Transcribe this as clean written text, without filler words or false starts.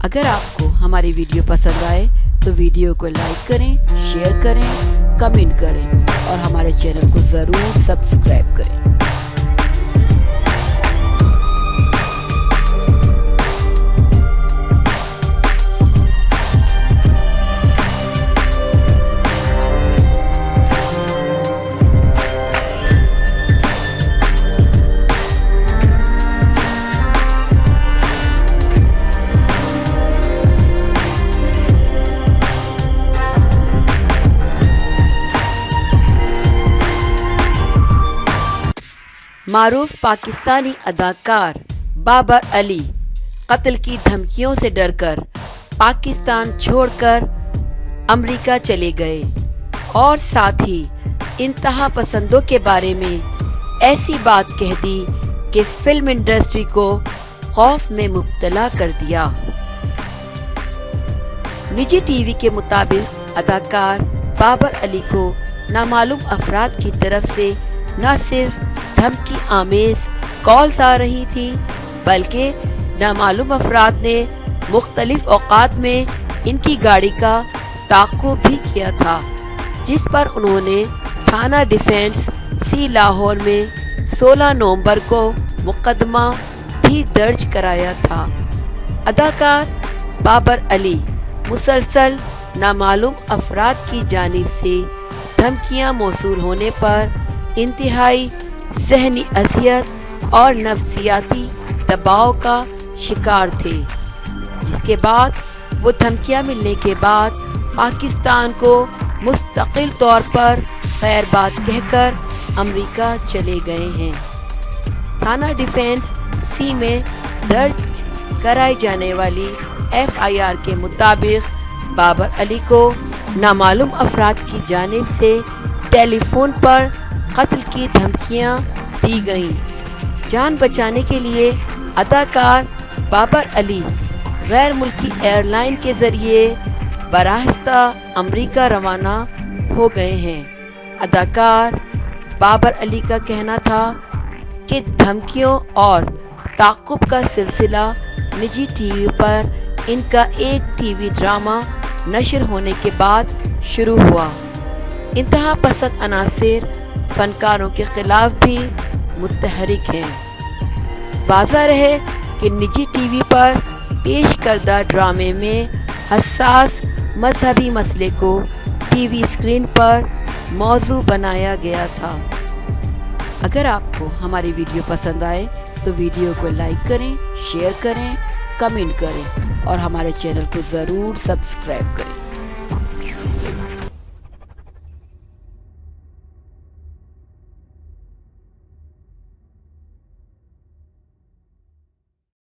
اگر آپ کو ہماری ویڈیو پسند آئے تو ویڈیو کو لائک کریں، شیئر کریں، کمنٹ کریں اور ہمارے چینل کو ضرور سبسکرائب کریں۔ معروف پاکستانی اداکار بابر علی قتل کی دھمکیوں سے ڈر کر پاکستان چھوڑ کر امریکہ چلے گئے اور ساتھ ہی انتہا پسندوں کے بارے میں ایسی بات کہہ دی کہ فلم انڈسٹری کو خوف میں مبتلا کر دیا۔ نجی ٹی وی کے مطابق اداکار بابر علی کو نامعلوم افراد کی طرف سے نہ صرف دھمکی آمیز کالز آ رہی تھی بلکہ نامعلوم افراد نے مختلف اوقات میں ان کی گاڑی کا تعاقب بھی کیا تھا، جس پر انہوں نے تھانہ ڈیفنس سی لاہور میں 16 نومبر کو مقدمہ بھی درج کرایا تھا۔ اداکار بابر علی مسلسل نامعلوم افراد کی جانب سے دھمکیاں موصول ہونے پر انتہائی ذہنی اذیت اور نفسیاتی دباؤ کا شکار تھے، جس کے بعد وہ دھمکیاں ملنے کے بعد پاکستان کو مستقل طور پر خیر بات کہہ کر امریکہ چلے گئے ہیں۔ تھانہ ڈیفنس سی میں درج کرائی جانے والی FIR کے مطابق بابر علی کو نامعلوم افراد کی جانب سے ٹیلی فون پر قتل کی دھمکیاں دی گئیں۔ جان بچانے کے لیے اداکار بابر علی غیر ملکی ایئر لائن کے ذریعے براہ امریکہ روانہ ہو گئے ہیں۔ اداکار بابر علی کا کہنا تھا کہ دھمکیوں اور تعاقب کا سلسلہ نجی ٹی وی پر ان کا ایک ٹی وی ڈرامہ نشر ہونے کے بعد شروع ہوا۔ انتہا پسند عناصر فنکاروں کے خلاف بھی متحرک ہیں۔ واضح رہے کہ نجی ٹی وی پر پیش کردہ ڈرامے میں حساس مذہبی مسئلے کو ٹی وی اسکرین پر موضوع بنایا گیا تھا۔ اگر آپ کو ہماری ویڈیو پسند آئے تو ویڈیو کو لائک کریں، شیئر کریں، کمنٹ کریں اور ہمارے چینل کو ضرور سبسکرائب کریں۔